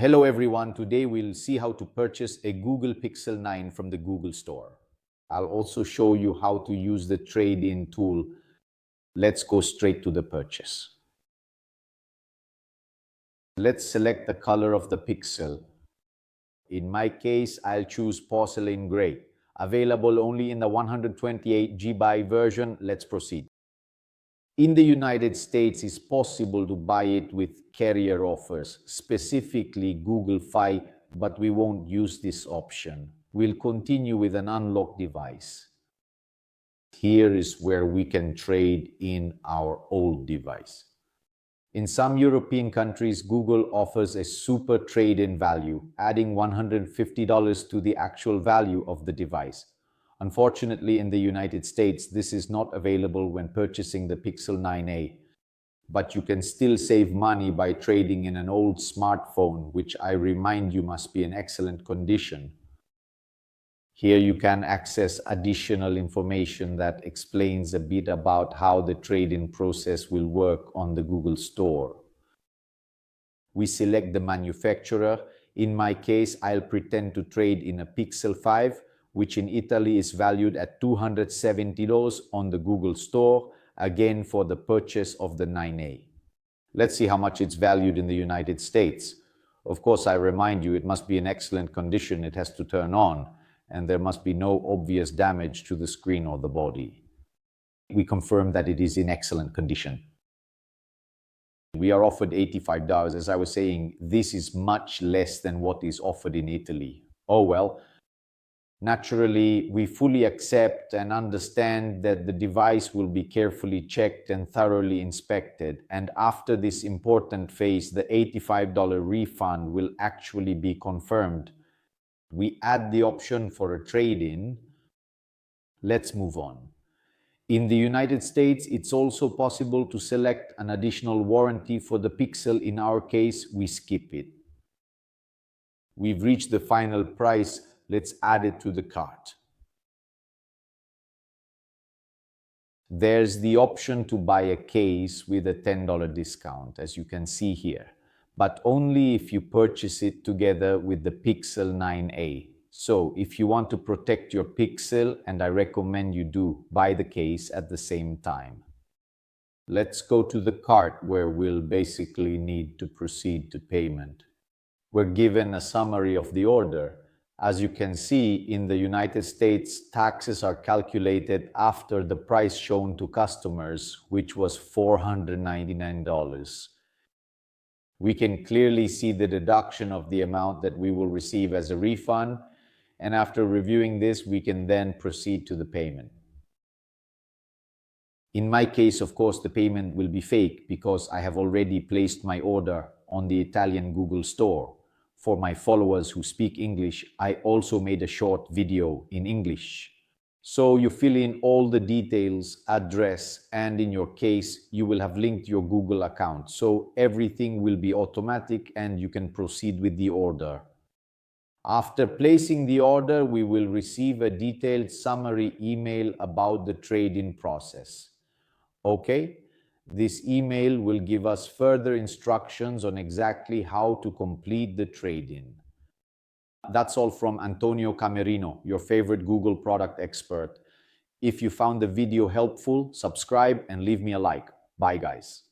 Hello everyone, today we'll see how to purchase a Google Pixel 9 from the Google Store. I'll also show you how to use the trade-in tool. Let's go straight to the purchase. Let's select the color of the Pixel. In my case, I'll choose Porcelain Gray. Available only in the 128 GB version. Let's proceed. In the United States, it's possible to buy it with carrier offers, specifically Google Fi, but we won't use this option. We'll continue with an unlocked device. Here is where we can trade in our old device. In some European countries, Google offers a super trade-in value, adding $150 to the actual value of the device. Unfortunately, in the United States, this is not available when purchasing the Pixel 9a. But you can still save money by trading in an old smartphone, which I remind you must be in excellent condition. Here you can access additional information that explains a bit about how the trade-in process will work on the Google Store. We select the manufacturer. In my case, I'll pretend to trade in a Pixel 5, which in Italy is valued at $270 on the Google Store, again for the purchase of the 9a. Let's see how much it's valued in the United States. Of course, I remind you, it must be in excellent condition, it has to turn on, and there must be no obvious damage to the screen or the body. We confirm that it is in excellent condition. We are offered $85. As I was saying, this is much less than what is offered in Italy. Oh well. Naturally, we fully accept and understand that the device will be carefully checked and thoroughly inspected. And after this important phase, the $85 refund will actually be confirmed. We add the option for a trade-in. Let's move on. In the United States, it's also possible to select an additional warranty for the Pixel. In our case, we skip it. We've reached the final price. Let's add it to the cart. There's the option to buy a case with a $10 discount, as you can see here, but only if you purchase it together with the Pixel 9a. So if you want to protect your Pixel, and I recommend you do, buy the case at the same time. Let's go to the cart where we'll basically need to proceed to payment. We're given a summary of the order. As you can see, in the United States, taxes are calculated after the price shown to customers, which was $499. We can clearly see the deduction of the amount that we will receive as a refund, and after reviewing this, we can then proceed to the payment. In my case, of course, the payment will be fake because I have already placed my order on the Italian Google Store. For my followers who speak English, I also made a short video in English. So you fill in all the details, address, and in your case, you will have linked your Google account. So everything will be automatic and you can proceed with the order. After placing the order, we will receive a detailed summary email about the trade-in process. Okay? This email will give us further instructions on exactly how to complete the trade-in. That's all from Antonio Camerino, your favorite Google product expert. If you found the video helpful, subscribe and leave me a like. Bye guys.